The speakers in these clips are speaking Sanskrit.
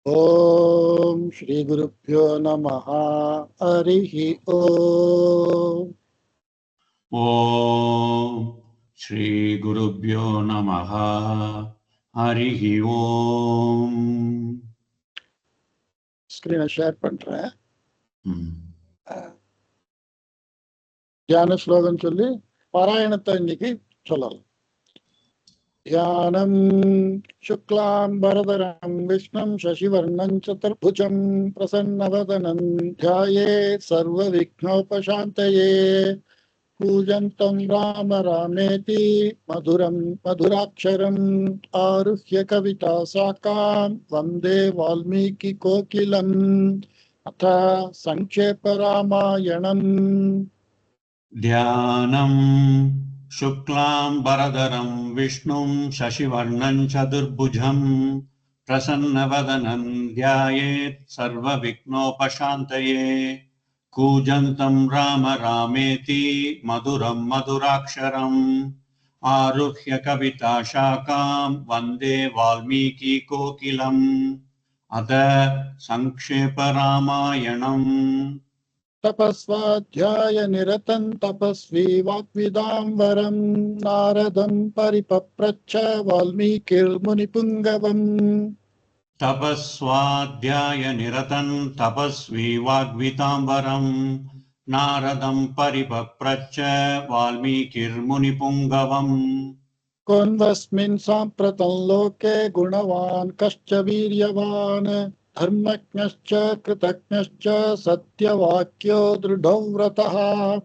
ओम श्री गुरुभ्यो नमः। हरिः ओम। ओम श्री गुरुभ्यो नमः। हरिः ओम। स्क्रीन शेयर பண்றேன். ம். தியான ஸ்லோகம் சொல்லி பாராயணத்தை இன்னைக்கு சொல்லலாம். ध्यानं शुक्लांबरधरं विष्णुं शशिवर्णं चतुर्भुजं प्रसन्नवदनं ध्यायेत् सर्वविघ्नोपशान्तये पूजन्तं राम रामेति मधुरं मधुराक्षरम् आरुह्य कविता साकां वन्दे वाल्मीकिकोकिलम्। अथ संक्षेप रामायणम्। ध्यानं शुक्लांबरधरं विष्णुं शशिवर्णं चतुर्भुजं प्रसन्नवदनं ध्यायेत् सर्वविघ्नोपशान्तये कूजन्तं राम रामेति मधुरं मधुराक्षरम् आरुह्य कविताशाखां वन्दे वाल्मीकिकोकिलम्। अथ संक्षेपरामायणम्। तपस्वाध्याय निरतं तपस्वी वाग्विदाम्बरं नारदं परिपप्रच्छ वाल्मीकिर्मुनिपुङ्गवम्। तपस्वाध्यायनिरतं तपस्वी वाग्विताम्बरं नारदं परिपप्रच्छ वाल्मीकिर्मुनिपुङ्गवम्। कोऽन्वस्मिन् साम्प्रतं लोके गुणवान् कश्च वीर्यवान् धर्मज्ञश्च कृतज्ञश्च सत्यवाक्यो दृढो व्रतः।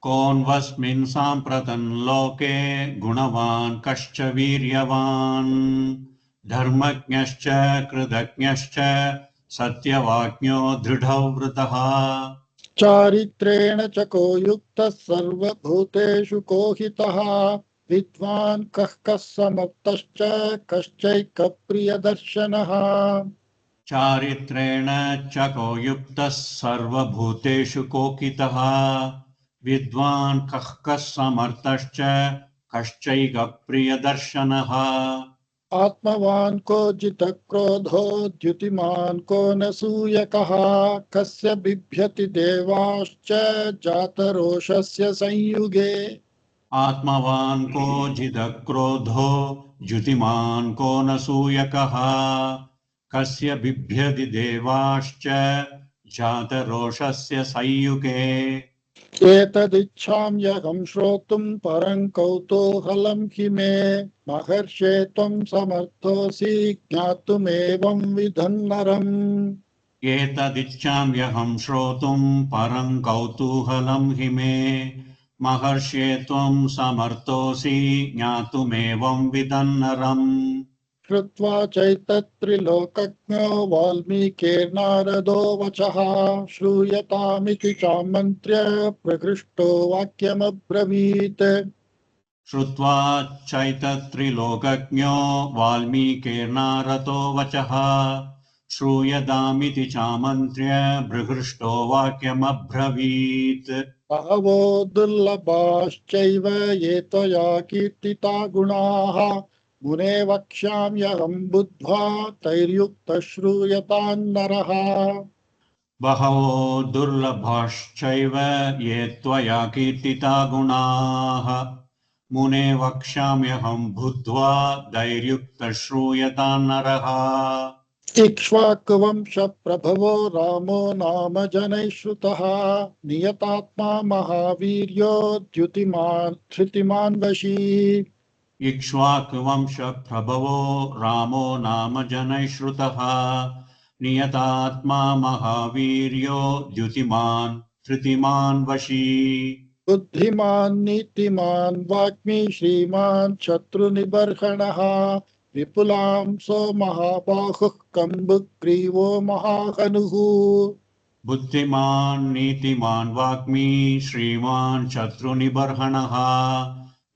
कोऽन्वस्मिन् साम्प्रतं लोके गुणवान् कश्च वीर्यवान् धर्मज्ञश्च कृतज्ञश्च सत्यवाक्यो दृढव्रतः। चारित्रेण च को युक्तः सर्वभूतेषु को हितः विद्वान् कः समर्थश्च कश्चैकप्रियदर्शनः। चारित्रेण च को युक्तः सर्वभूतेषु कोकितः विद्वान् कः समर्थश्च कश्चैकप्रियदर्शनः। आत्मवान् को जितक्रोधो द्युतिमान् को न सूयकः कस्य बिभ्यति देवाश्च जातरोषस्य संयुगे। आत्मवान् को जितक्रोधो द्युतिमान् को न सूयकः कस्य बिभ्यति देवाश्च जातरोषस्य संयुगे। एतदिच्छाम्यहं श्रोतुं परं कौतूहलं हि मे महर्षे त्वं समर्थोऽसि ज्ञातुमेवं विधन्नरम्। एतदिच्छाम्यहं श्रोतुं परं कौतूहलं हि मे महर्षे त्वं समर्थोऽसि ज्ञातुमेवं विदन्नरम्। श्रुत्वा चैतत्त्रिलोकज्ञो वाल्मीकिर्नारदो वचः श्रूयतामिति चामन्त्र्य प्रकृष्टो वाक्यमब्रवीत्। श्रुत्वा चैतत्रिलोकज्ञो वाल्मीकिर्नारदो वचः श्रूयतामिति चामन्त्र्य बृहृष्टो वाक्यमब्रवीत्। बहवो दुर्लभाश्चैव ये त्वया कीर्तिता गुणाः मुने वक्ष्याम्यहं बुद्ध्वा तैर्युक्तः श्रूयतान्नरः। बहवो दुर्लभाश्चैव ये त्वया कीर्तिता गुणाः मुने वक्ष्याम्यहं बुद्ध्वा धैर्युक्तः श्रूयतान्नरः। इक्ष्वाकुवंशप्रभवो रामो नाम जनैः श्रुतः नियतात्मा महावीर्यो द्युतिमान् धृतिमान् वशी। इक्ष्वाकुवंशप्रभवो रामो नाम जनैः श्रुतः नियतात्मा महावीर्यो द्युतिमान् धृतिमान् वशी। बुद्धिमान् नीतिमान् वाग्मी श्रीमान् शत्रुनिबर्हणः विपुलांसो महाबाहुः कम्बुग्रीवो महाहनुः। बुद्धिमान् नीतिमान् वाग्मी श्रीमान् शत्रुनिबर्हणः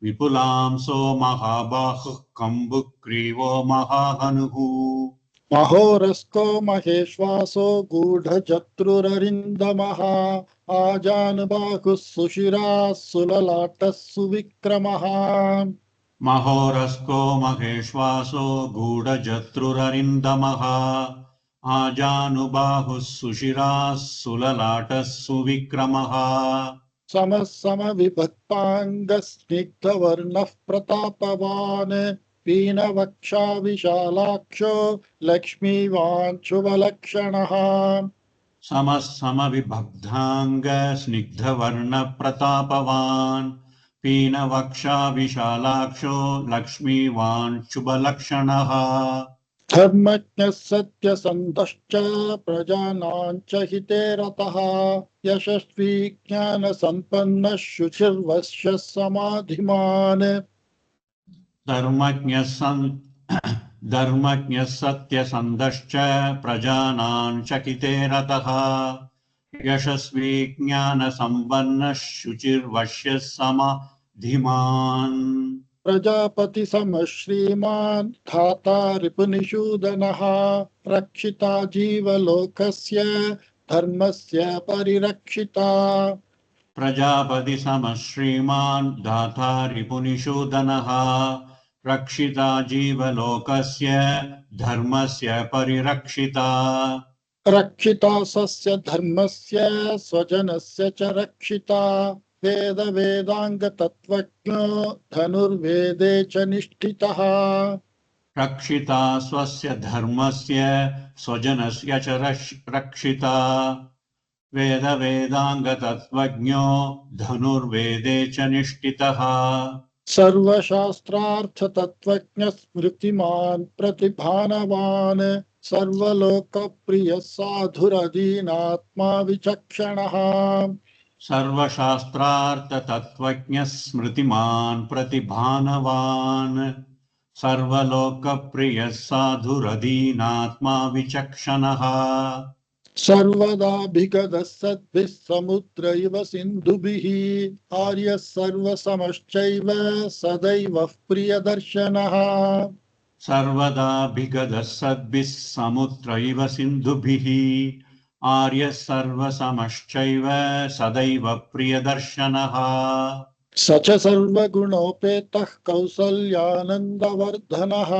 विपुलांसो महाबाहुः कम्बुग्रीवो महाहनुः। महोरस्को महेश्वासो गूढजत्रुररिन्दमः आजानुबाहुः सुशिराः सुललाटः सुविक्रमः। महोरस्को महेश्वासो गूढजत्रुररिन्दमः आजानुबाहुः सुशिराः सुललाटः सुविक्रमः समः समविभक्ताङ्गस्निग्धवर्णः प्रतापवान् पीनवक्षा विशालाक्षो लक्ष्मीवान् शुभलक्षणः समः समविभक्ताङ्ग स्निग्धवर्णप्रतापवान् पीनवक्षा विशालाक्षो लक्ष्मीवान् शुभलक्षणः धर्मज्ञः सत्यसन्धश्च प्रजानां च हिते रतः यशस्वी ज्ञानसम्पन्नः शुचिर्वश्यः समाधिमान् धर्मज्ञः सत्यसन्धश्च प्रजानां चकिते रतः यशस्वी ज्ञानसम्पन्नः शुचिर्वश्यः समाधिमान् प्रजापति समः श्रीमान् धाता रिपुनिषूदनः रक्षिता जीवलोकस्य धर्मस्य परिरक्षिता प्रजापति समः श्रीमान् दाता रिपुनिषूदनः रक्षिता जीवलोकस्य धर्मस्य परिरक्षिता रक्षिता स्वस्य धर्मस्य स्वजनस्य च रक्षिता वेदाङ्गतत्त्वज्ञो धनुर्वेदे च निष्ठितः रक्षिता स्वस्य धर्मस्य स्वजनस्य च रक्षिता वेदाङ्गतत्त्वज्ञो धनुर्वेदे च निष्ठितः सर्वशास्त्रार्थतत्त्वज्ञः स्मृतिमान् प्रतिभानवान् सर्वलोकप्रियः साधुरदीनात्मा विचक्षणः सर्वशास्त्रार्थतत्त्वज्ञः स्मृतिमान् प्रतिभानवान् सर्वलोकप्रियः साधुरदीनात्मा विचक्षणः सर्वदाभिगतः सद्भिः समुद्र इव सिन्धुभिः आर्यः सर्वसमश्चैव सदैवः प्रियदर्शनः सर्वदाभिगतः सद्भिः समुद्र इव सिन्धुभिः आर्यः सर्वसमश्चैव सदैव प्रियदर्शनः स च सर्वगुणोपेतः कौसल्यानन्दवर्धनः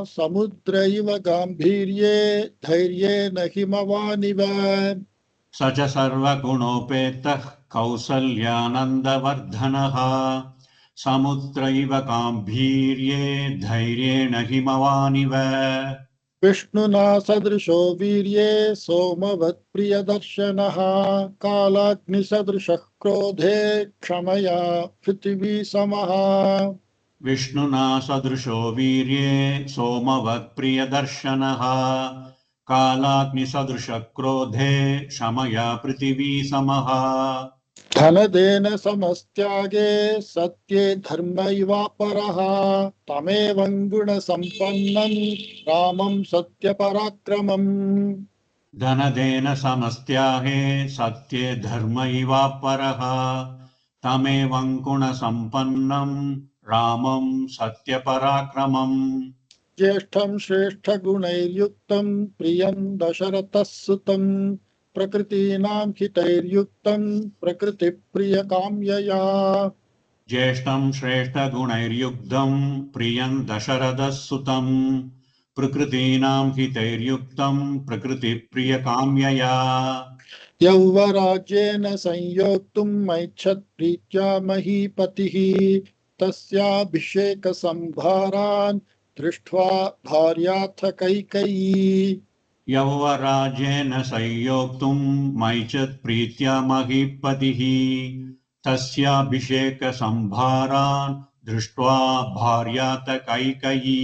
समुद्र इव गाम्भीर्ये धैर्येण हिमवानिव स च सर्वगुणोपेतः कौसल्यानन्दवर्धनः समुद्र इव गाम्भीर्ये धैर्येण हिमवानिव विष्णुना सदृशो वीर्ये सोमवत्प्रियदर्शनः कालाग्निसदृशः क्रोधे क्षमया पृथिवी समः विष्णुना सदृशो वीर्ये सोमवत्प्रियदर्शनः कालाग्निसदृशक्रोधे क्षमया पृथिवी समः धनदेन समस्त्यागे सत्ये धर्मैवापरः तमेवं गुणसम्पन्नं रामं सत्यपराक्रमम् धनदेन समस्त्यागे सत्ये धर्मैवापरः तमेवं गुणसम्पन्नं रामं सत्यपराक्रमम् ज्येष्ठं श्रेष्ठगुणैर्युक्तं प्रियं दशरथः सुतं प्रकृतीनां हितैर्युक्तं प्रकृतिप्रियकाम्यया ज्येष्ठं श्रेष्ठगुणैर्युक्तं प्रियं दशरथः सुतं प्रकृतीनां हितैर्युक्तं प्रकृतिप्रियकाम्यया यौवराज्येन संयोक्तुम् ऐच्छत् प्रीत्या महीपतिः तस्याभिषेकसंभारान् दृष्ट्वा भार्याथ कैकेयी यौवराज्येन संयोक्तुं मैच्छत् प्रीत्या महीपतिः तस्याभिषेकसंभारान् दृष्ट्वा भार्याथ कैकेयी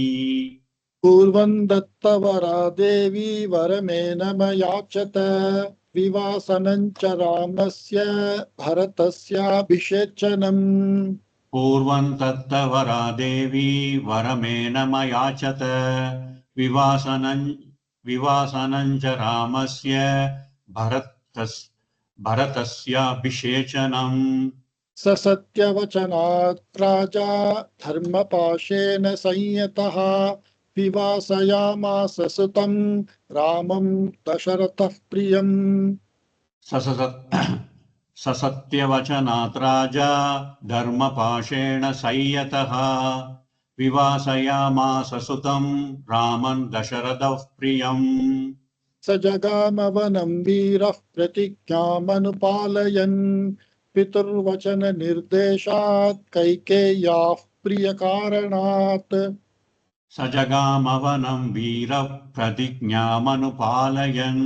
पूर्वं दत्तवरा देवी वरमेन मयाचत विवासनं च रामस्य भरतस्याभिषेचनम् पूर्वं दत्तवरा देवी वरमेन मयाचत विवासनं च रामस्य भरतस्याभिषेचनम् स सत्यवचनात् राजा धर्मपाशेन संयतः विवासयामास सुतं रामं दशरथः प्रियम् ससत्यवचनात् राजा धर्मपाशेन संयतः विवासयामास सुतं रामं दशरथः प्रियम् स जगामवनं वीरः प्रतिज्ञामनुपालयन् पितुर्वचन निर्देशात् कैकेय्याः प्रियकारणात् स जगामवनं वीरः प्रतिज्ञामनुपालयन्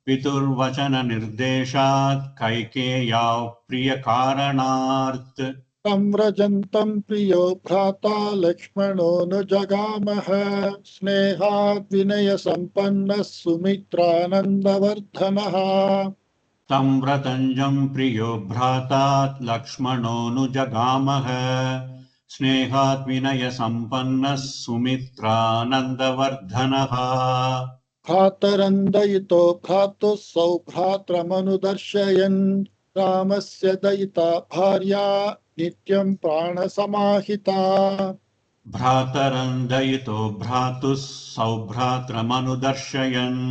पितुर्वचननिर्देशात् कैकेय्याः प्रियकारणात् संव्रजन्तं प्रियो भ्राता लक्ष्मणो नु जगामः स्नेहाद् विनयसम्पन्नः सुमित्रानन्दवर्धनः तं व्रतञ्जं प्रियो भ्रातात् लक्ष्मणोऽनुजगामः स्नेहात् विनयसम्पन्नः सुमित्रानन्दवर्धनः भ्रातरन्दयितो भ्रातुः सौभ्रात्रमनुदर्शयन् रामस्य दयिता भार्या नित्यं प्राणसमाहिता भ्रातरन्दयितो भ्रातुः सौभ्रात्रमनुदर्शयन्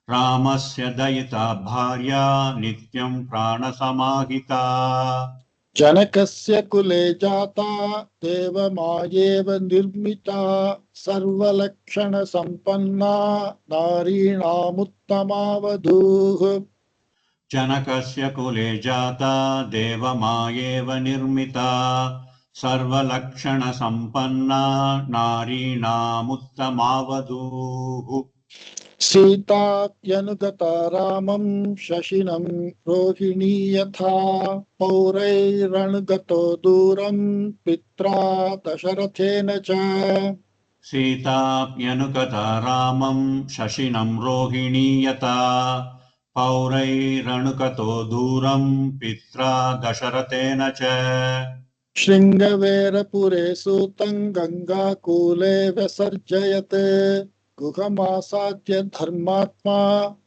रामस्य दयिता भार्या नित्यं प्राणसमाहिता जनकस्य कुले जाता देवमायेव निर्मिता सर्वलक्षणसम्पन्ना नारीणामुत्तमावधूः जनकस्य कुले जाता देवमायेव निर्मिता सर्वलक्षणसम्पन्ना नारीणामुत्तमावधूः सीताप्यनुगता रामं शशिनं रोहिणी यथा पौरैरनुगतो दूरं पित्रा दशरथेन च सीताप्यनुगता रामं शशिनं रोहिणी यथा पौरैरनुगतो दूरं पित्रा दशरथेन च शृङ्गवेरपुरे सूतं गङ्गाकूले व्यसर्जयत् गुहमासाद्य धर्मात्मा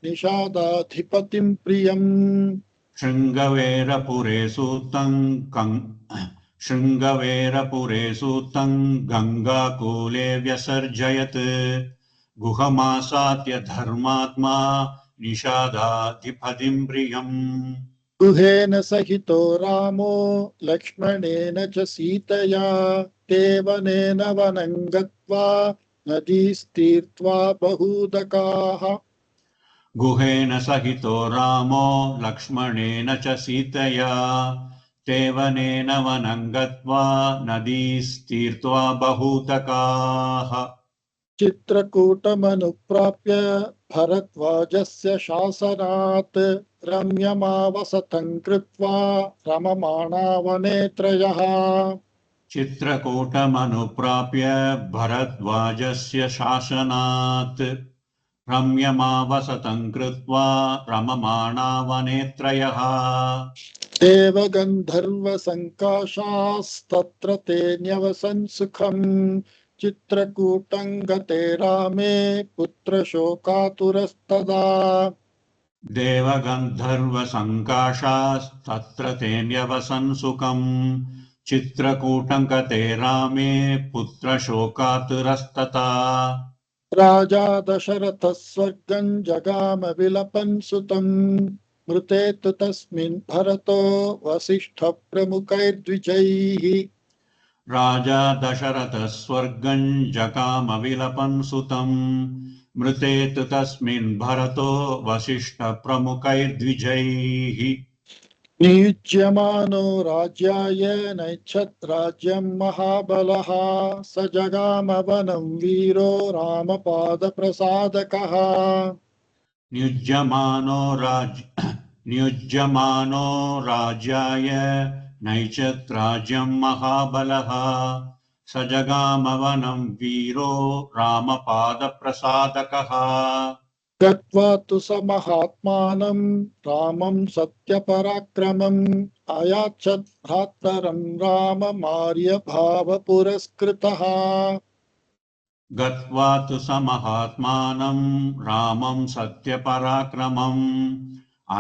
निषादाधिपतिं प्रियम् शृङ्गवेरपुरे सूतं गङ्गाकूले व्यसर्जयत् गुहमासाद्य धर्मात्मा निषादाधिपतिं प्रियम् गुहेन सहितो रामो लक्ष्मणेन च सीतया देवनेन वनं गत्वा नदीस्तीर्त्वा बहूदकाः गुहेन सहितो रामो लक्ष्मणेन च सीतया देवनेन वनं गत्वा नदीस्तीर्त्वा बहूदकाः चित्रकूटमनुप्राप्य भरद्वाजस्य शासनात् रम्यमावसतं कृत्वा रममाणा वने त्रयः चित्रकूटमनुप्राप्य भरद्वाजस्य शासनात् रम्यमावसतं कृत्वा रममाणा वने त्रयः देवगन्धर्वसङ्काशास्तत्र ते न्यवसन् सुखम् चित्रकूटं गते रामे पुत्रशोकातुरस्तदा देवगन्धर्वसङ्काशास्तत्र ते न्यवसन् सुखम् चित्रकूटं गते रामे पुत्रशोकातुरस्तथा राजा दशरथः स्वर्गं जगाम विलपन् सुतम् मृते तु तस्मिन् भरतो वसिष्ठः प्रमुखैर्द्विजैः राजा दशरथः स्वर्गं जगाम विलपन् सुतम् मृते तु तस्मिन् भरतो वसिष्ठप्रमुखैर्द्विजैः नियुज्यमानो राज्याय नैच्छत् राज्यं महाबलः स जगामवनं वीरो रामपादप्रसादकः नियुज्यमानो राज्याय नैच्छत् राज्यं महाबलः स जगामवनं वीरो रामपादप्रसादकः गत्वा तु स महात्मानं रामं सत्यपराक्रमम् अयाच्छत् भ्रातरं राममार्यभावपुरस्कृतः गत्वा तु स महात्मानं रामं सत्यपराक्रमम्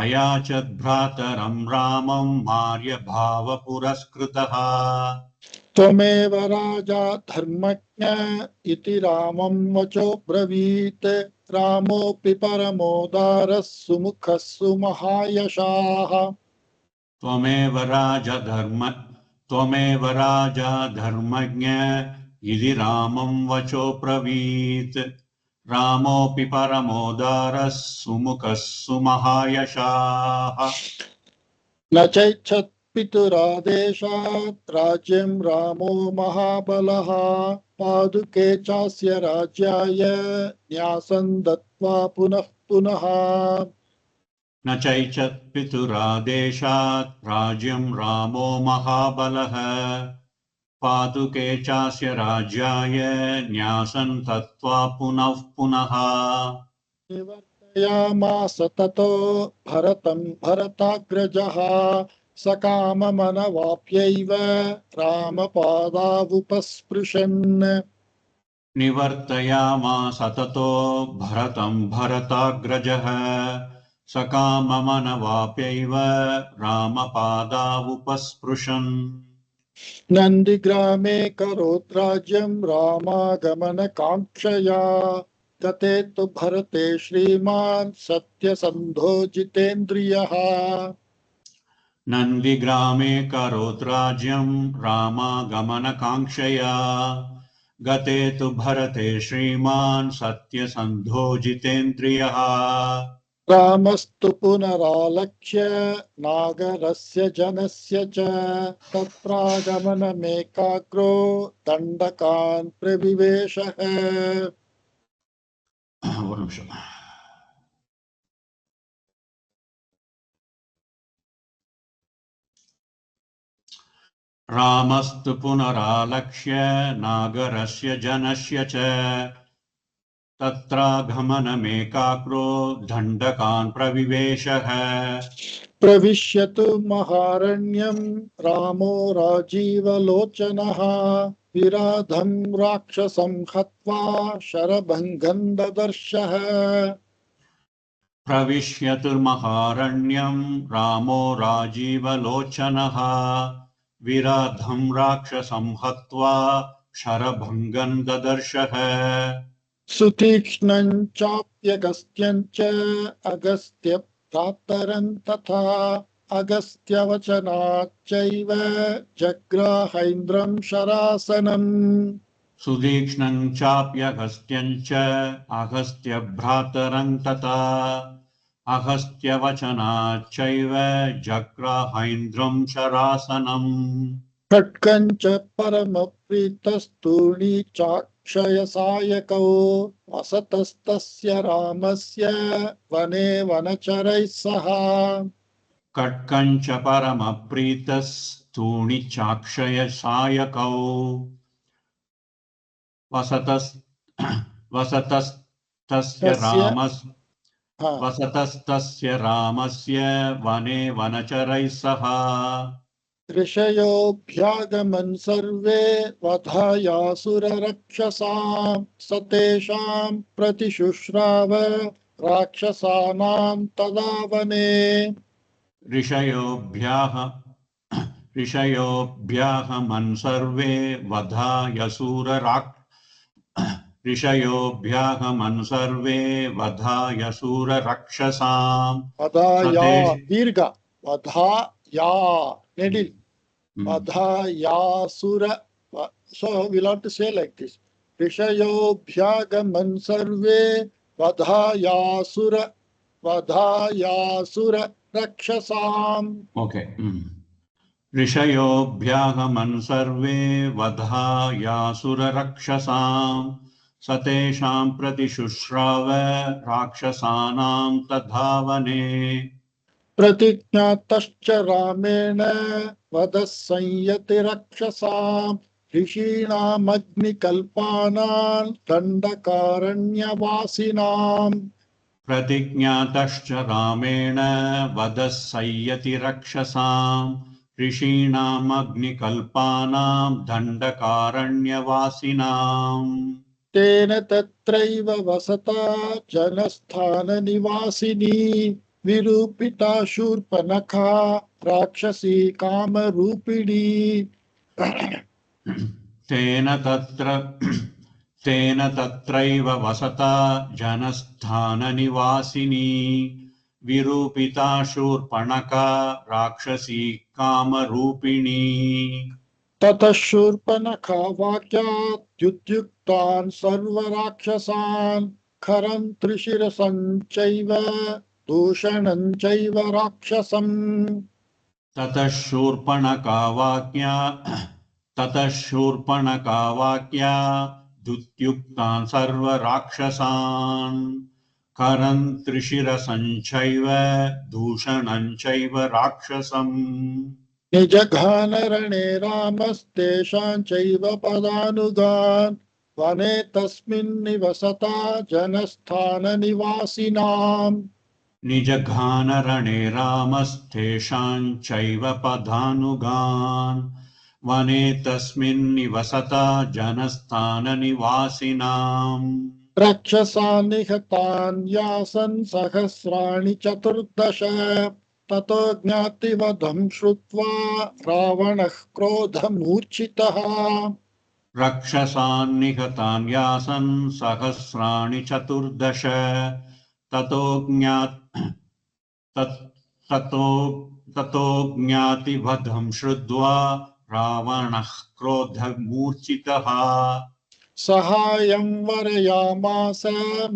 अयाचत् भ्रातरं रामं मार्यभावपुरस्कृतः त्वमेव राजा धर्मज्ञ इति रामं वचोब्रवीत् रामोऽपि परमोदारः सुमुखः सुमहायशाः त्वमेव राजा धर्मज्ञ इति रामं वचोब्रवीत् रामोऽपि परमोदारः सुमुखः सुमहायशाः न चैच्छत् पितुरादेशात् राज्यं रामो महाबलः पादुके चास्य राज्याय न्यासं दत्त्वा पुनः पुनः न चैच्छत् पितुरादेशात् राज्यं रामो महाबलः पादुके चास्य राज्याय न्यासं दत्त्वा पुनः पुनः निवर्तयामास ततो भरतं भरताग्रजः सकाममनवाप्यैव रामपादावुपस्पृशन् निवर्तयामास ततो भरतं भरताग्रजः सकाममनवाप्यैव रामपादावुपस्पृशन् नन्दिग्रामे करोत् राज्यं रामागमनकाङ्क्षया गते तु भरते श्रीमान् सत्यसन्धो जितेन्द्रियः नन्दिग्रामे करोत् राज्यं रामागमनकाङ्क्षया गते तु भरते श्रीमान् सत्यसन्धो जितेन्द्रियः रामस्तु पुनरालक्ष्य नागरस्य जनस्य च तत्रागमनमेकाग्रो दण्डकान् प्रविवेशः रामस्तु पुनरालक्ष्य नागरस्य जनस्य च तत्रागमनमेकाग्रो दण्डकान् प्रविवेशः प्रविश्यतु महारण्यं रामो राजीवलोचनः विराधं राक्षसं हत्वा शरभङ्गं ददर्शः प्रविश्यतुर्महारण्यं रामो राजीवलोचनः विराधं राक्षसं हत्वा शरभङ्गं ददर्शः सुतीक्ष्णं चाप्यगस्त्यं च अगस्त्य भ्रातरं तथा अगस्त्यवचनाच्चैव जग्राहैन्द्रं शरासनम् सुदीक्ष्णं चाप्यगस्त्यं च अगस्त्यभ्रातरं तथा अगस्त्यवचनाच्चैव जग्राहैन्द्रं शरासनम् खड्गं च परमप्रीतस्तूणी चाक्षयसायकौ वसतस्तस्य रामस्य वने वनचरैः सह खड्गं च परमप्रीतस्तूणिचाक्षयसायकौ वसतस्तस्य रामस्य वने वनचरैः सह ऋषयोऽभ्यागमन् सर्वे वधायासुररक्षसां स तेषां प्रतिशुश्राव राक्षसानां तदा वने ऋषयोऽभ्यागमन् सर्वे ऋषयोऽभ्यागमन् सर्वे वधायसुररक्षसां वधाया दीर्घ वधाया नेडिल वधायासुर. So we'll have to say like this. ऋषयोऽभ्यागमन् सर्वे वधायासुर रक्षसाम्. Okay. ऋषयोऽभ्यागमन् सर्वे वधायासुररक्षसां स तेषां प्रतिशुश्राव राक्षसानां तद्धावने प्रतिज्ञातश्च रामेण वधः संयति रक्षसाम् ऋषीणामग्निकल्पानां दण्डकारण्यवासिनाम्. प्रतिज्ञातश्च रामेण वधः संयति रक्षसां ऋषीणामग्निकल्पानां दण्डकारण्यवासिनाम् तेन तत्रैव वसता जनस्थाननिवासिनी विरूपिता शूर्पणखा राक्षसी कामरूपिणी. तेन तत्रैव वसता जनस्थाननिवासिनी विरूपिता शूर्पणखा राक्षसी कामरूपिणी. ततः शूर्पणखा वाक्याद्युद्युक्तान् सर्वराक्षसान् खरं त्रिशिरसञ्चैव दूषणञ्चैव राक्षसम् ततः शूर्पणखा वाक्या दुत्युक्तान् सर्वराक्षसान् करन् त्रिशिरसञ्चैव दूषणञ्चैव राक्षसम् निजघानरणे रामस्तेषां चैव पदानुगान् वने तस्मिन् निवसता जनस्थाननिवासिनाम् निजघानरणे रामस्तेषां चैव पदानुगान् वने तस्मिन् निवसता जनस्थाननिवासिनाम् राक्षसान् निहतान् यासन् सहस्राणि चतुर्दश ततो ज्ञातिवधं श्रुत्वा रावणः क्रोधमूर्छितः रक्षसान् निहतान् यासन् सहस्राणि चतुर्दश ततो ज्ञातिवधं श्रुत्वा रावणः क्रोधमूर्छितः सहायं वरयामास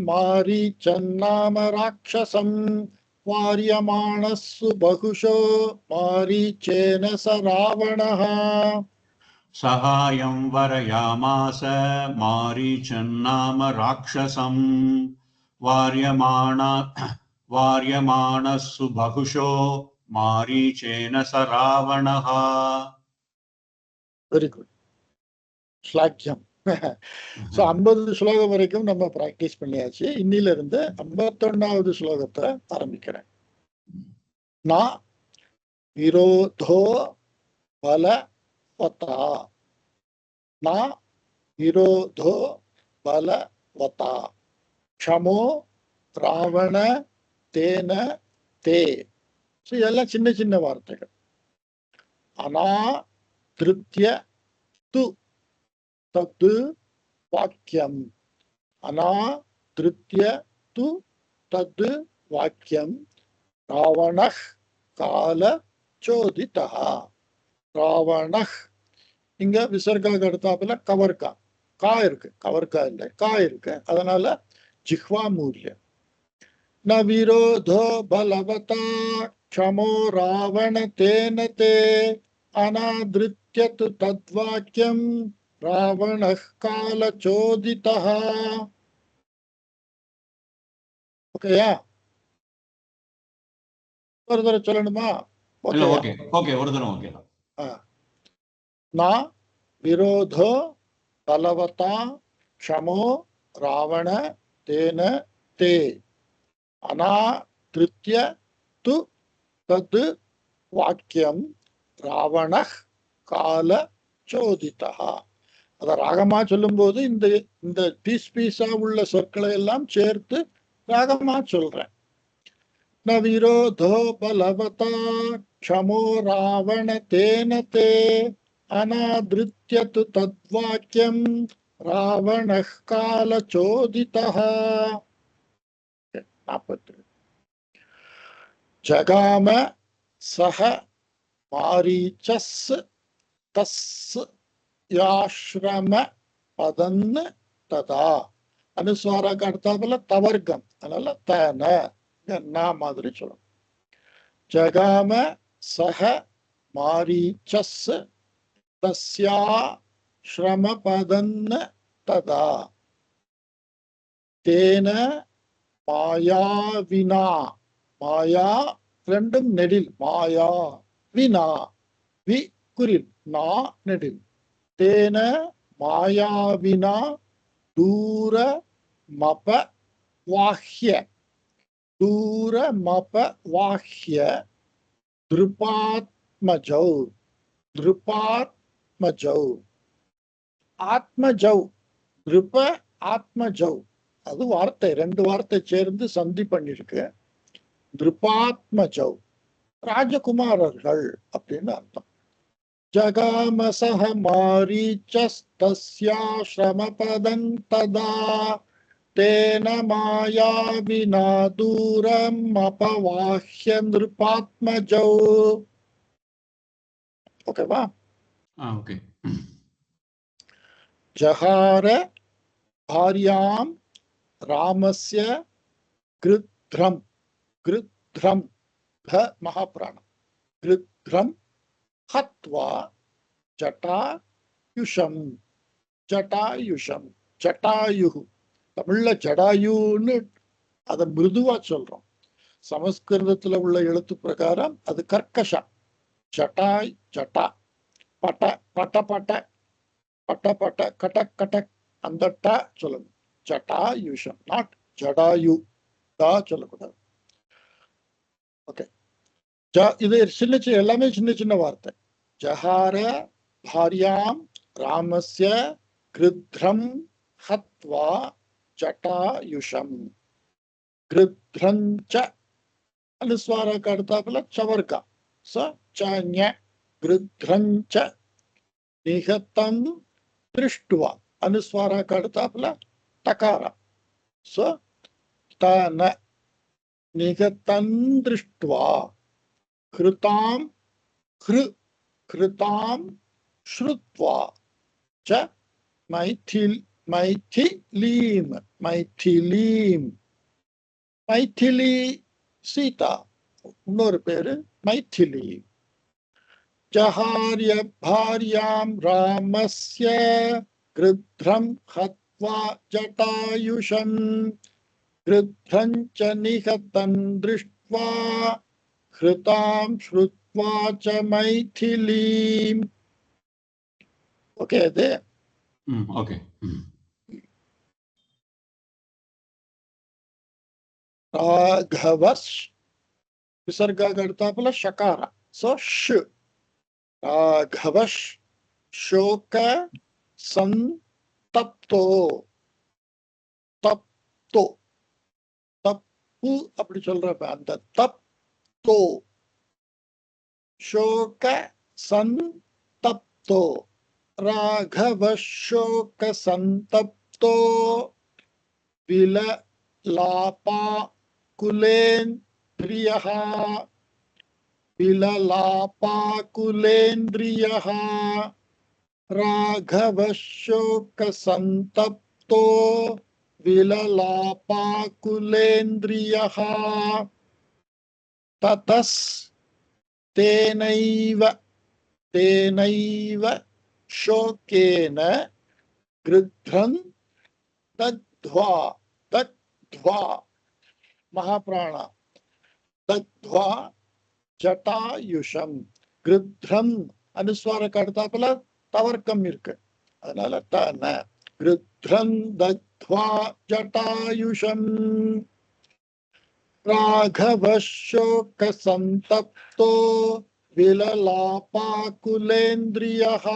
मारीचन्नाम राक्षसं वार्यमाणः सुबहुशो मारीचेन स रावणः सहायं वरयामास मारीचन्नाम राक्षसं वार्यमाणः सुबहुशो मारीचेन स रावणः. Very good ஸ்லாக்கியம். ஸோ 50 ஸ்லோகம் வரைக்கும் நம்ம பிராக்டிஸ் பண்ணியாச்சு. இன்னில இருந்து 51வது ஸ்லோகத்தை ஆரம்பிக்கிறேன். நா விரோதோ பலவதா நா விரோதோ பலவதா க்ஷமோ ராவண தேன தே. ஸோ இதெல்லாம் சின்ன சின்ன வார்த்தைகள். அனா திருத்திய து தத்து வாக்கியம். அனா திருத்திய து தத்து வாக்கியம். ராவணः கால சோதிதா. ராவணः இங்க விசர்காக்கு அடுத்தாப்புல கவர்கா கா இருக்கு, கவர்கா இல்லை கா இருக்கு, அதனால ஜிஹ்வா மூல்யம். ந விரோதோ பலவதா க்ஷமோ ராவண தேன தே அநாத்ருத்யத் தத்வாக்யம் ராவணः கால சோதிதः. ஓகேயா? ஒரு தடவை சொல்லணுமா? ஓகே ஒரு தடவை ஓகே. நா விரோதோ பலவதா க்ஷமோ ராவண தேன தே அநாத்ருத்ய து தத் வாக்கியம் ராவணः கால சோதிதா. அத ராகமா சொல்லும் போது இந்த பீஸா உள்ள சொற்களை எல்லாம் சேர்த்து ராகமா சொல்றேன். ந விரோதோ பலவதா க்ஷமோ ராவண தேன தே அநாத்ருத்யத் தத்வாக்யம் ராவணः கால சோதிதா. 40. ஜகாம சஹ மாரீச்சஸ் தஸ்யாஶ்ரம பதன் ததா. அனுஸ்வாராக்கு அடுத்தாப்புல தவர்க்கம், அதனால தன மாதிரி சொல்லணும். ஜகாம சஹ மாரீச்சஸ் தஸ்யாஶ்ரம பதன் ததா தேன மாயாவினா. மாயா ரெண்டும் நெடில். மாயா வினா வி குறில் நா நெடில். தேன மாயாவினா தூர மப வாஹ்ய. தூர மப வாஹ்ய திருபாத்மஜௌ. திருபாத்மஜௌ ஆத்மஜௌ திருப ஆத்மஜௌ. அது வார்த்தை, ரெண்டு வார்த்தை சேர்ந்து சந்தி பண்ணிருக்கு. திருபாத்மஜௌ ராஜகுமாரர்கள் அப்படின்னு அர்த்தம். ஜகாமசஹ மாரீச்சஸ்தஸ்யாஶ்ரம பதன் ததா தேன மாயாவினா தூரம் அபவாஹ்ய நிருபாத்மஜௌ. ஓகேவா? ஓகே. ஜஹார பாரியாம் ராமஸ்ய கிருத்ரம் கிருத்ரம் த மகாபிராணம் கிருத்ரம் ஹத்வா ஜட்டாயுஷம் ஜட்டாயுஷம் ஜட்டாயு தமிழ்ல ஜடாயுன்னு அதை மிருதுவா சொல்றோம். சமஸ்கிருதத்துல உள்ள எழுத்து பிரகாரம் அது கர்க்கஷா. ஜட்டாய் ஜட்டா பட்ட பட்ட பட்ட பட்ட பட்ட கட்டக் கட்டக் அந்த ட சொல்லணும். ஜட்டாயுஷம், நாட் ஜடாயு. தா சொல்லக்கூடாது. ஓகே, இது சின்ன சின்ன எல்லாமே சின்ன சின்ன வார்த்தை. ஜஹார பாரியாம் ராமஸ்ய கிருத்ரம் ஹத்வா ஜட்டாயுஷம். கிருத்ரஞ்ச அனுஸ்வாரக்கு அடுத்தாப்புல சவர்கா ச ச கிருத்ரஞ்ச. நிகத்தம் திருஷ்டுவா அனுஸ்வாரக்கு அடுத்தாப்புல தகாரா ச தன. நிகத்தம் திருஷ்டுவா. கிருதாம் ஹ்ரு கிருதாம் ஸ்ருத்வா ச மைதில் மைதிலீம் மைதிலீம். மைதிலி சீதா, இன்னொரு பேரு மைதிலி. ஜஹார்ய பாரியாம் ராமஸ்ய கிருத்ரம் ஹத்வா ஜட்டாயுஷம். கிருத்ரஞ்ச நிகதம் திருஷ்ட்வா ஹ்ருதாம் ஸ்ருத்வா ச மைதிலீம். ஓகே, அது ஓகே. ராகவஸ் விசர்க அடுத்தாப்புல ஷகாரா சோ ஷ். ராகவஷ் ஷோக சந்தப்தோ. தப்தோ தப்பு அப்படி சொல்றப்ப அந்த தப்தோ. ஷோக சந்தப்தோ. ராகவஷோக சந்தப்தோ விலலாபா குலேந்திரியஹ. விலலாபா குலேந்திரியஹ. ராகவஷோக சந்தப்தோ விலலாபா குலேந்திரியஹ. ததஸ் தேனைவ தேனைவ ஷோகேன கிருத்ரன் தத்வா தத்வா மகாபிராணா தத்வா ஜட்டாயுஷம். கிருத்ரம் அனுஸ்வாரக்கு அடுத்தாப்புல தவர்க்கம் இருக்கு, அதனால தன. கிருத்ரம் தத்வா ஜட்டாயுஷம். ராகவஷோக சந்தப்தோ விலலாபா குலேந்திரியஹ.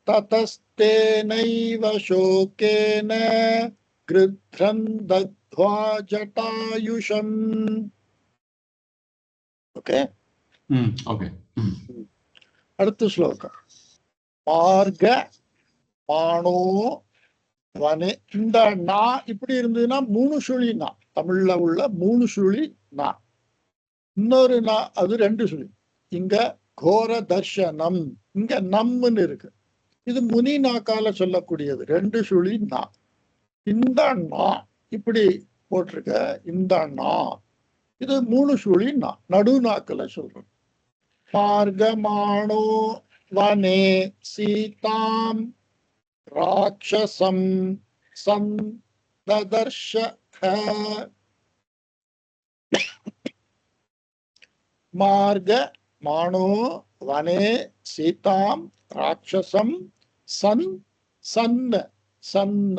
ததஸ்தேனைவ ஷோகேன கிருத்ரம் தத்வா ஜட்டாயுஷம். Okay, okay. அடுத்த ஸ்லோகம். மார்க மானோ வனே. இந்த நா இப்படி இருந்ததுன்னா 3 சுழி நா. தமிழ்ல உள்ள 3 சுழி நா. இன்னொரு நா அது 2 சுழி. இங்க கோர தர்ஷனம், இங்க நம்மன்னு இருக்கு. இது முனி நாக்கால சொல்லக்கூடியது 2 சுழி நா. இந்த நா இப்படி போட்டிருக்க. இந்த நா இது 3 சுழி நா, நடு நாக்குல சொல்றோம். மார்கமானோ வனே சீதாம் ராட்சசம் சந்ததர்ஷ. மார்க மானோ வனே சீதாம் ராட்சசம் சன் சன்ன சன்ன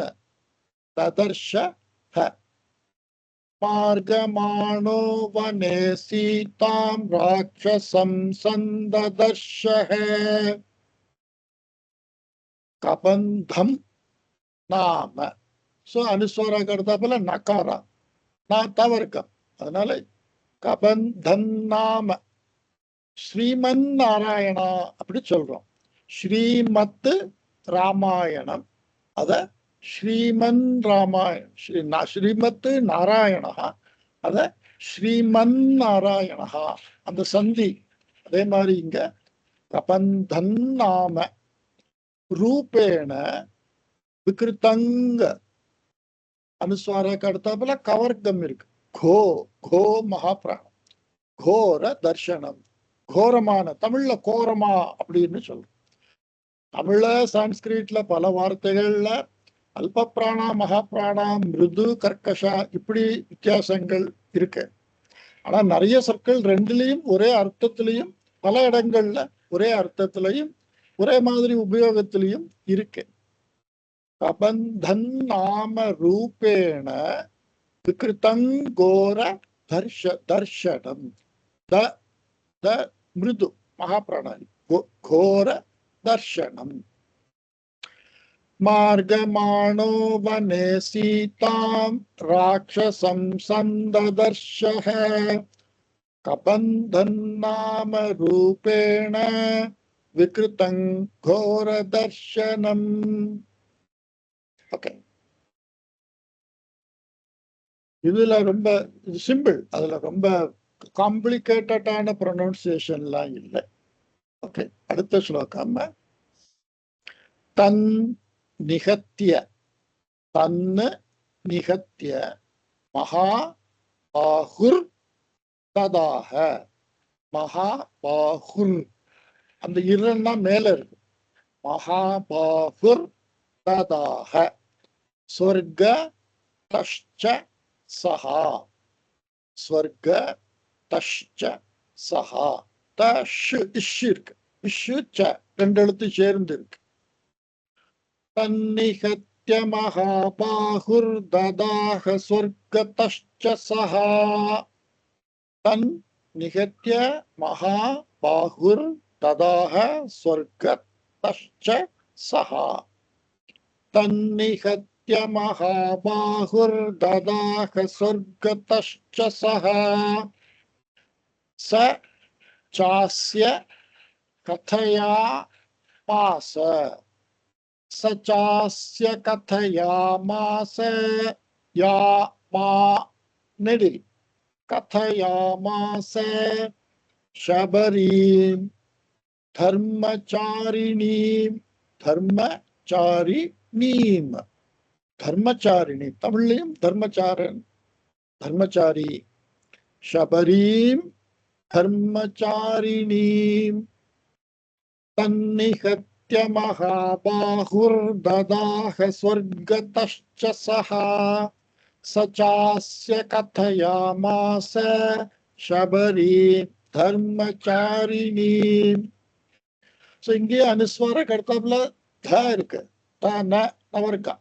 ததர்ஷ. மார்கமானோ வனே சீதாம் ராட்சசம் சந்ததர்ஷ. கபந்தம் நாம. சோ அனுஸ்வர கர்த்தாப்புல நகாரா, நான் தவறுக்கம், அதனால கபந்தன் நாம. ஸ்ரீமன் நாராயணா அப்படி சொல்றோம். ஸ்ரீமத் ராமாயணம், அத ஸ்ரீமன் ராமாயண. ஸ்ரீமத் நாராயணா, அத ஸ்ரீமன் நாராயணா. அந்த சந்தி அதே மாதிரி இங்க கபந்தன் நாம ரூபேண விகிருத்தங்க. அனுஸ்வாரக்கு அடுத்தாப்புல கவர்க்கம் இருக்கு. கோ கோ மகாபிராணம், கோர தர்ஷனம், கோரமான, தமிழ்ல கோரமா அப்படின்னு சொல்றோம். தமிழ்ல சான்ஸ்கிரிட்ல பல வார்த்தைகள்ல அல்ப பிராணா மகாபிராணா மிருது கர்க்கஷா இப்படி வித்தியாசங்கள் இருக்கு. ஆனா நிறைய சொற்கள் ரெண்டுலயும் ஒரே அர்த்தத்திலையும் பல இடங்கள்ல ஒரே அர்த்தத்திலையும் ஒரே மாதிரி உபயோகத்திலையும் இருக்கு. கபந்தன் நாம ரூபேண விகிருதங்கோர தர்ஷனம், த த மிருது மகாபிராணாதி கோர தர்ஷனம். மார்கமாணோ வனே சீதாம் ராட்சசம் சந்ததர்ஷஹ கபந்தன் நாம ரூபேண விகிருதங் கோர தர்ஷனம். ஓகே, இதுல ரொம்ப சிம்பிள், அதுல ரொம்ப காம்ப்ளிகேட்டடான ப்ரொனவுன்சியேஷன்லாம் இல்லை. ஓகே, அடுத்த ஸ்லோகம். தன் நிகத்திய, தன்னு நிகத்திய மகா பாகுர் ததாக, மகா பாகுர் அந்த இரண்டா மேல இருக்கு. மகா பாகுர் ததாக ஸ்வர்க தஷ்ச சஹா, ஸ்வர்க தஷ்ச சஹா, தஷ் இஷ் இருக்கு, இஷு ச ரெண்டு எழுத்து சேர்ந்து இருக்கு. தன்னிகத்ய மகாபாகுர் ததாக ஸ்வர்க தஷ்ச சஹா, தன் நிகத்ய மகாபாகுர் ததாக ஸ்வர்க தஷ்ச சஹா, தன்னிகத்ய மகாபாகுர் ததாக ஸ்வர்க தஷ்ச சஹா. ச சாஸ்ய கதயா மாச, சச்சாஸ்ய கதயாமாச, யா மா நெடில் கதயாமாச சபரீம் தர்மச்சாரிணீம், தர்மச்சாரிணீம், தர்மச்சாரிணி தமிழ்லையும் தர்மச்சாரன், தர்மச்சாரி. சபரீம் தர்மச்சாரிணீம் தன்னிகத்ய மகாபாகுர் ததாக ஸ்வர்க தஷ்ச சஹா சச்சாஸ்ய கதயாமாச சபரீம் தர்மச்சாரிணீம். இங்கே அனுஸ்வார கர்த்தாப்புல த இருக்கு, த ந நவர்க்கா.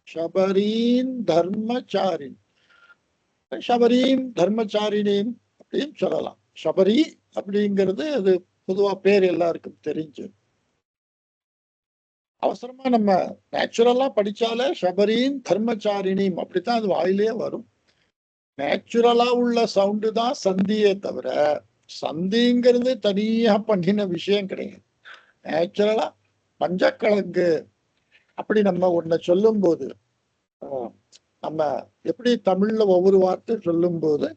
சபரீம் தர்மச்சாரிணி, சபரீம் தர்மச்சாரிணீம் அப்படின்னு சொல்லலாம். சபரி அப்படிங்கிறது அது பொதுவா பேர் எல்லாருக்கும் தெரிஞ்சு. அவசரமா நம்ம நேச்சுரலா படிச்சாலே சபரின் தர்மச்சாரிணியும் அப்படித்தான் அது வாயிலே வரும். நேச்சுரலா உள்ள சவுண்டு தான் சந்தியே தவிர சந்திங்கிறது தனியா பண்ணின விஷயம் கிடையாது. நேச்சுரலா பஞ்சக்கிழங்கு அப்படி நம்ம ஒன்ன சொல்லும் போது, நம்ம எப்படி தமிழ்ல ஒவ்வொரு வார்த்தை சொல்லும் போது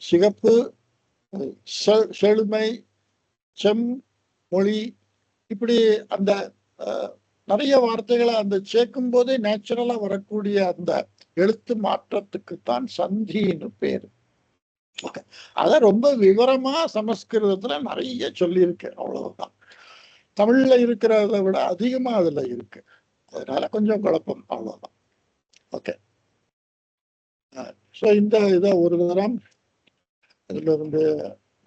சிகப்பு, செழுமை, செம் மொழி இப்படி அந்த நிறைய வார்த்தைகளை அந்த சேர்க்கும் போதே நேச்சுரலா வரக்கூடிய அந்த எழுத்து மாற்றத்துக்குத்தான் சந்தின்னு பேரு. அத ரொம்ப விவரமா சமஸ்கிருதத்துல நிறைய சொல்லியிருக்கு. அவ்வளவுதான், தமிழ்ல இருக்கிறத விட அதிகமா அதுல இருக்கு. அதனால கொஞ்சம் குழப்பம், அவ்வளவுதான். ஓகே, ஸோ இந்த இதை ஒரு தரம் இதுல இருந்து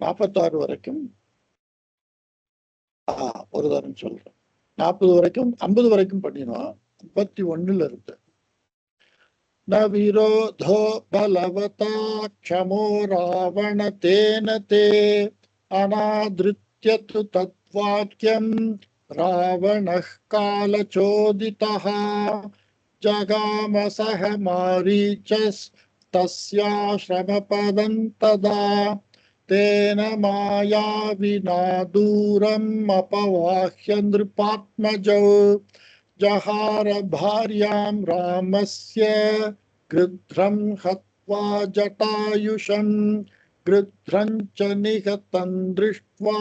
46 வரைக்கும் ஒரு தரம் சொல்றேன். 40 வரைக்கும் 50 வரைக்கும் பண்ணினோம். 51 இருக்கு. ந விரோதோ பலவதா க்ஷமோ ராவண தேன தே அநாத்ருத்யது தத்வாக்யம் ராவணः காலசோதிதः ஜகாம சஹ மாரீச்சஸ் தஸ்யாஶ்ரமபதம் ததா தேன மாயாவினா தூரம் அபவாஹ்ய நிருபாத்மஜோ ஜஹார பார்யாம் ராமஸ்ய கிருத்ரம் ஹத்வா ஜட்டாயுஷம் கிருத்ரஞ்ச நிகதம் திருஷ்ட்வா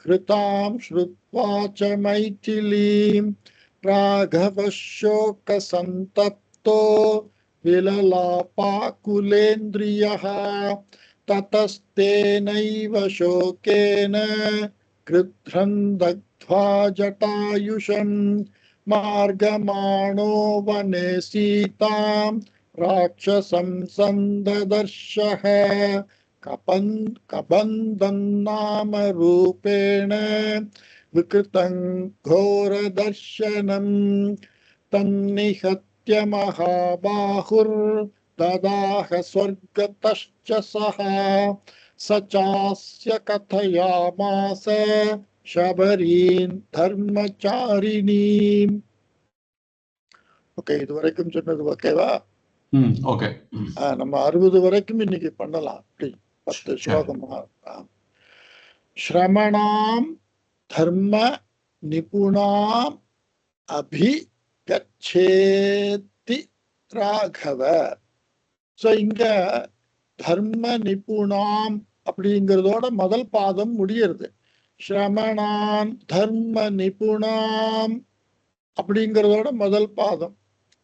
ஹ்ருதாம் ஸ்ருத்வா ச மைதிலீம் ராகவ சோக சந்தப்தோ விலலாபாகுலேந்திரியः ததஸ்தேனைவ சோகேன கிருத்ரன் தக்த்வா ஜட்டாயுஷம் மார்கமாணோ வனே சீதாம் ராட்சசம் சந்ததர்ஷः கபந்தன் நாம ரூபேண விக்ருதங் கோரதர்ஷனம் தன்னிஹத்ய மகாபாஹுர் ததாஹ ஸ்வர்கதஷ்ச சஹ சச்சாஸ்ய கதயாமாஸ ஷபரீன் தர்மச்சாரிணீம். ஓகே, இது வரைக்கும் சொன்னது ஓகேவா? ஓகே. நம்ம 60 வரைக்கும் இன்னைக்கு பண்ணலாம். அப்படி 10 ஸ்லோகமா. ஸ்ரமணாம் தர்ம நிபுணாம் அபிகச்சேதி ராகவ. சோ இங்க தர்ம நிபுணாம் அப்படிங்கிறதோட முதல் பாதம் முடியறது. ஸ்ரமணான் தர்ம நிபுணாம் அப்படிங்கிறதோட முதல் பாதம்.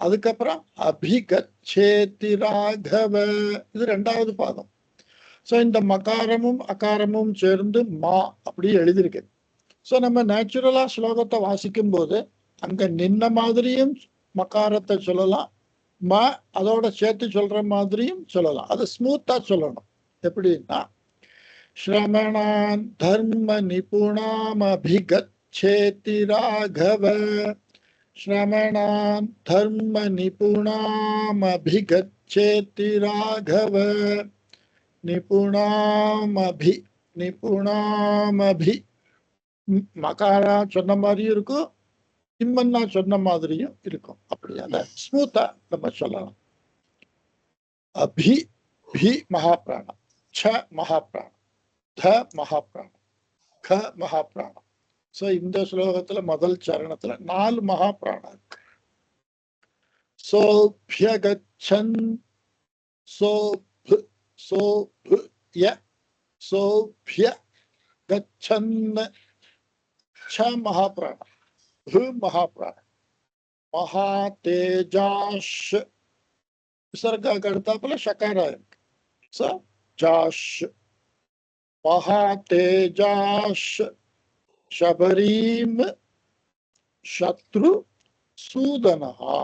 அதுக்கப்புறம் அபிகச்சேதி ராகவ, இது 2வது பாதம். சோ இந்த மகாரமும் அகாரமும் சேர்ந்து மா அப்படி எழுதியிருக்கு. சோ நம்ம நேச்சுரலா ஸ்லோகத்தை வாசிக்கும் போது அங்க நின்ன மாதிரியும் மகாரத்தை சொல்லலாம், ம அதோட சேர்த்து சொல்ற மாதிரியும் சொல்லலாம். அது ஸ்மூத்தா சொல்லணும். எப்படின்னா, ஸ்ரமணான் தர்ம நிபுணாம் அபிகச்சேதி ராகவ, ஸ்ரமணான் தர்ம நிபுணாம் அபிகச்சேதி ராகவ, நிபுணாமபி மகாரா சொன்ன மாதிரியும் இருக்கும், இம்மன்னா சொன்ன மாதிரியும் இருக்கும். அப்படியான ஸ்மூத்தா நம்ம சொல்லலாம். அபி பி மகாபிராணம், ச மகாபிராணம், த மகாபிராணம், க மகாபிராணம். சோ இந்த ஸ்லோகத்துல முதல் சரணத்துல 4 மகாபிராணம் இருக்கு. சோப்யகச்சன் சோப்ய சோப்ய கச்சன் ச மகாபிராணம், ஹ மகாபிராணம், மகா தேஜாஷ் விசர்காக்கு அடுத்தாப்புல ஷகாரா இருக்கு. சோ ஜாஷ் மகா தேஜாஷ் ஷபரீம் சத்ரு சூதனஹா.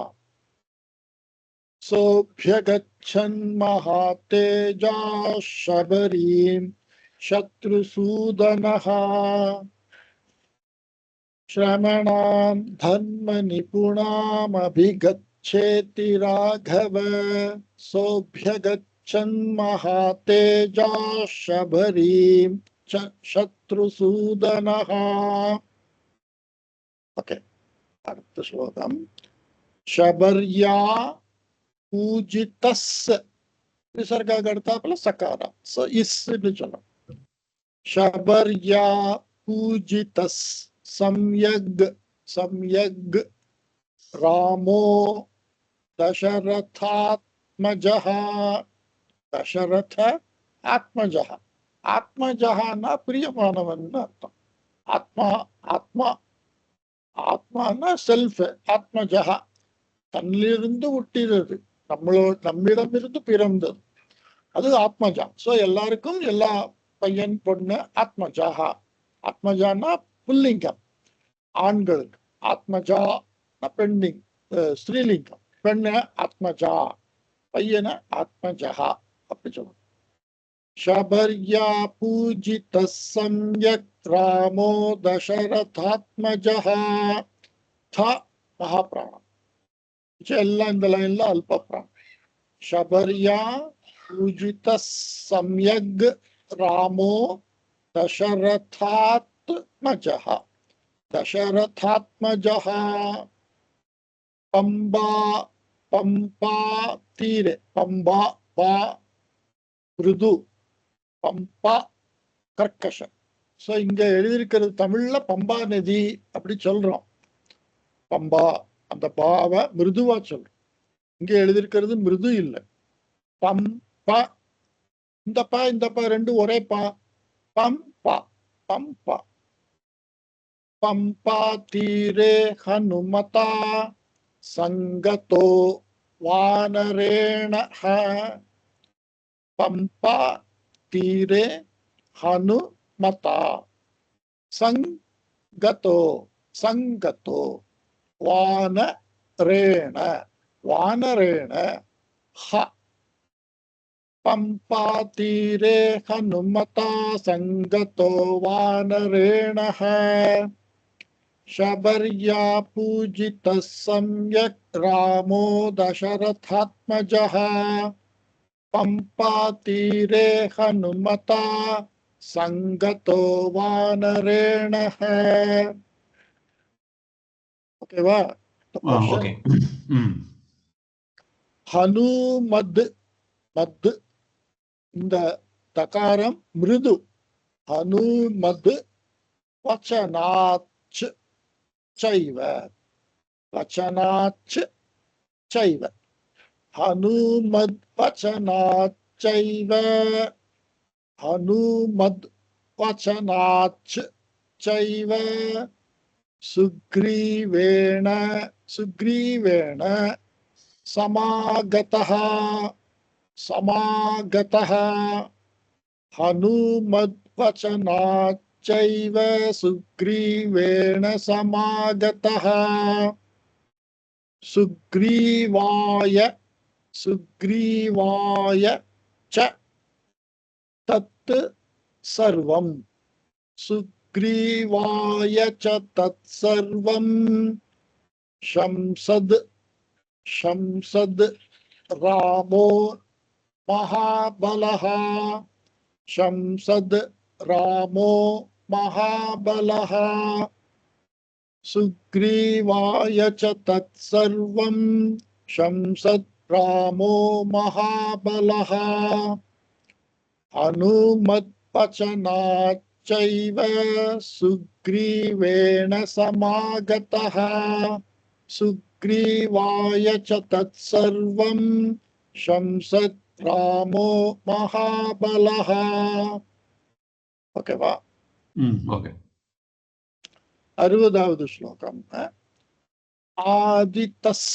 சோப்யகச்சன் மகா தேஜாஷ் ஷபரீம் சத்ரு சூதனஹா. ஸ்ரமணாம் தர்ம நிபுணாம் அபிகச்சேதி ராகவ, சோப்யகச்சன் மகா தேஜாஷ் ஷபரீம் சத்ரு சூதனஹா. ஓகே, அடுத்த ஸ்லோகம். ஷபர்யா பூஜிதஸ் விசர்காக்கு அடுத்தாப்புல சகாரா. சோ இஸ்ன்னு சொல்லணும். ஷபர்யா பூஜிதஸ் சம்யக் சம்யக் ராமோ தசரதாத்மஜஹ. தசரத ஆத்மஜஹ. ஆத்மஜஹான்னா பிரியமானவன் அர்த்தம். ஆத்மா ஆத்மா ஆத்மானா செல்ஃப். ஆத்மஜஹா தன்னிலிருந்து ஒட்டிறது, நம்மிடமிருந்து பிறந்தது, அது ஆத்மஜா. சோ எல்லாருக்கும் எல்லா பையன் பொண்ணு ஆத்மஜாஹா. ஆத்மஜானா புல்லிங்கம் ஆண்களுக்கு, ஆத்மஜா பெண்ணிங் ஸ்ரீலிங்கம், பெண்ண ஆத்மஜா, பையன ஆத்மஜஹா அப்படி சொல்லணும். ஷபர்யா பூஜித சம்யக் ராமோ தசரதாத்மஜஹா. த மகாபிராணம், எல்லாம் இந்த லைன்ல அல்ப பிராணம். ஷபர்யா பூஜித சம்யக் ராமோ தசரதாத்மஜஹா. தசரதாத்மஜஹா. பம்பா பம்பா தீரே, பம்பா பா ருது, பம்பா கர்க்கஷம். சோ இங்க எழுதியிருக்கிறது தமிழ்ல பம்பா நதி அப்படி சொல்றோம். பம்பா அந்த பாவ மிருதுவா சொல்றோம். இங்க எழுதியிருக்கிறது மிருது இல்லை. பம் பா, இந்த பா இந்த பா ரெண்டு ஒரே பா. பம் பா பம்பா पंपातीरे हनुमता संगतो वानरेणः पंपा तीरे हनुमता संगतो संगतो वानरेण वानरेण ह पंपातीरे हनुमता संगतो वानरेणः शबर्या पूजितः सम्यक् रामो दशरथात्मजः पंपातीरे हनुमता संगतो वानरेणः. ஓகேவா? ஓகே. ஹனுமத் மத் இந்த தகாரம் மிருது. ஹனுமத் வச்சனாச் சைவ வச்சனாச் சைவ ஹனுமத் வச்சனாச் சைவ ஹனுமத் வச்சனாச் சைவ சுக்ரீவேண சுக்ரீவேண சமாகதः சமாகதः ஹனுமத் வச்சனாச் चैव सुग्रीवेण समागतः सुग्रीवाय सुग्रीवाय च तत् सर्वं सुग्रीवाय च तत्सर्वं शंसद् शंसद् रामो महाबलः शंसद् रामो महाबलः सुग्रीवाय च तत्सर्वं शंसद् रामो महाबलः हनुमद्वचनाच्चैव सुग्रीवेण समागतः सुग्रीवाय च तत्सर्वं शंसद् रामो महाबलः. ஓகேவா? ஓகே. 60வது ஸ்லோகம். ஆதிதஸ்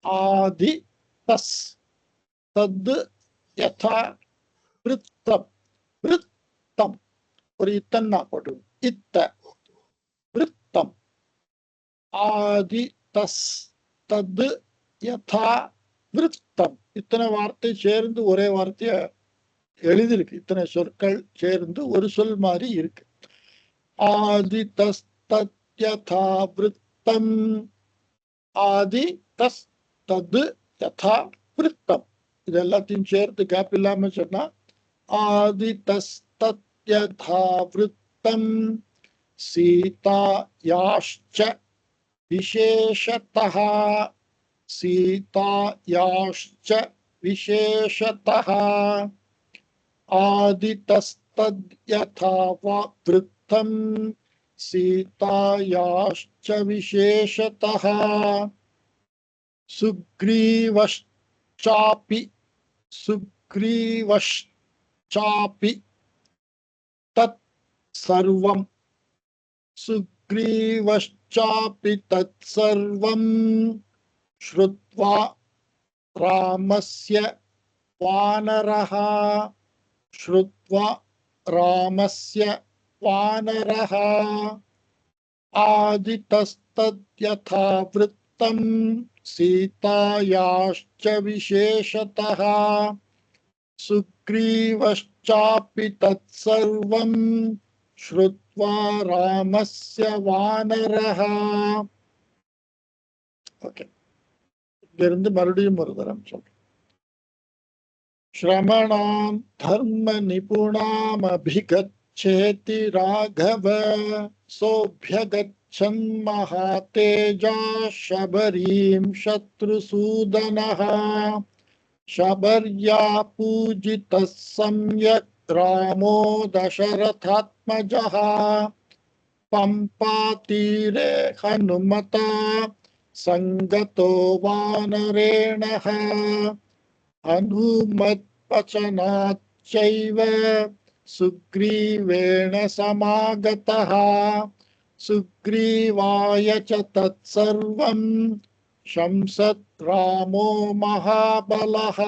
ஆதிதஸ் தத் யதா விருத்தம் விருத்தம் ஒரு இத்தன்னா போட்டு இத்த விருத்தம் ஆதிதஸ் தத் யதா விருத்தம் இத்தனை வார்த்தை சேர்ந்து ஒரே வார்த்தைய எழுதிருக்கு. இத்தனை சொற்கள் சேர்ந்து ஒரு சொல் மாதிரி இருக்கு. ஆதி தஸ் தத் யதா விருத்தம் ஆதி தஸ் தத் யதா விருத்தம் இது எல்லாத்தையும் சேர்த்து கேப் இல்லாம சொன்னா ஆதி தஸ் தத் யதா விருத்தம் சீதா யாஷ்ச விசேஷதः சீதா யாஷ்ச விசேஷதः आदितस्तद् यथा वृत्तं सीतायाश्च विशेषतः सुग्रीवश्चापि तत् सर्वं सुग्रीवश्चापि तत्सर्वं श्रुत्वा रामस्य वानरः श्रुत्वा रामस्य वानरः आदितस्तद् यथा वृत्तं सीतायाश्च विशेषतः सुग्रीवश्चापि तत्सर्वं श्रुत्वा रामस्य वानरः. ஓகே, இங்கிருந்து மறுபடியும் ஒரு தரம் சொல்றேன். श्रमणां धर्म निपुणामभिगच्छेति राघव सोऽभ्यगच्छन् महातेजा शबरीं शत्रुसूदनः शबर्या पूजितः सम्यक् रामो दशरथात्मजः पंपातीरे हनुमता संगतो वानरेणः हनुमद्वचनाच्चैव सुग्रीवेण समागतः सुग्रीवाय च तत्सर्वं शंसत् रामो महाबलः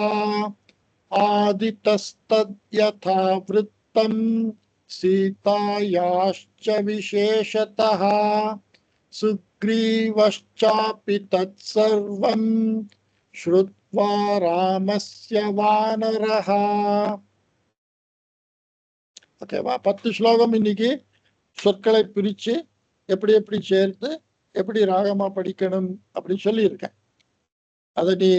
आदितस्तद्यथा वृत्तं सीतायाश्च विशेषतः सुग्रीवश्चापि तत्सर्वं श्रुत्वा रामस्य वानरः. ஓகேவா? 10 ஸ்லோகம் இன்னைக்கு சொற்களை பிரிச்சு எப்படி எப்படி சேர்த்து எப்படி ராகமா படிக்கணும் அப்படின்னு சொல்லியிருக்கேன். அதை நீ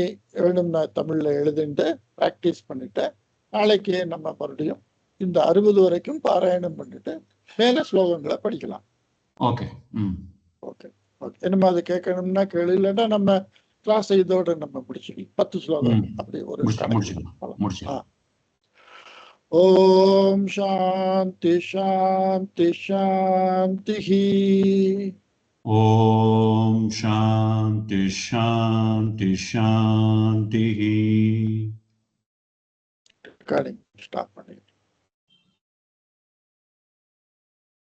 வேணும்னா தமிழ்ல எழுதிட்டு பிராக்டிஸ் பண்ணிட்டு நாளைக்கு நம்ம மறுபடியும் இந்த 60 வரைக்கும் பாராயணம் பண்ணிட்டு மேல ஸ்லோகங்களை படிக்கலாம். ஓகே. Okay okay. என்னமா அது கேட்கணும்னா கேளு, இல்லைன்னா நம்ம கிளாஸ் இதோட நம்ம முடிச்சுக்கலாம். 10 ஸ்லோகம் அப்படி ஒரு முடிச்சுக்கலாம். ஓம் சாந்தி சாந்தி சாந்தி. ஓம் சாந்தி சாந்தி சாந்தி. ரெக்கார்டிங் ஸ்டாப் பண்ணி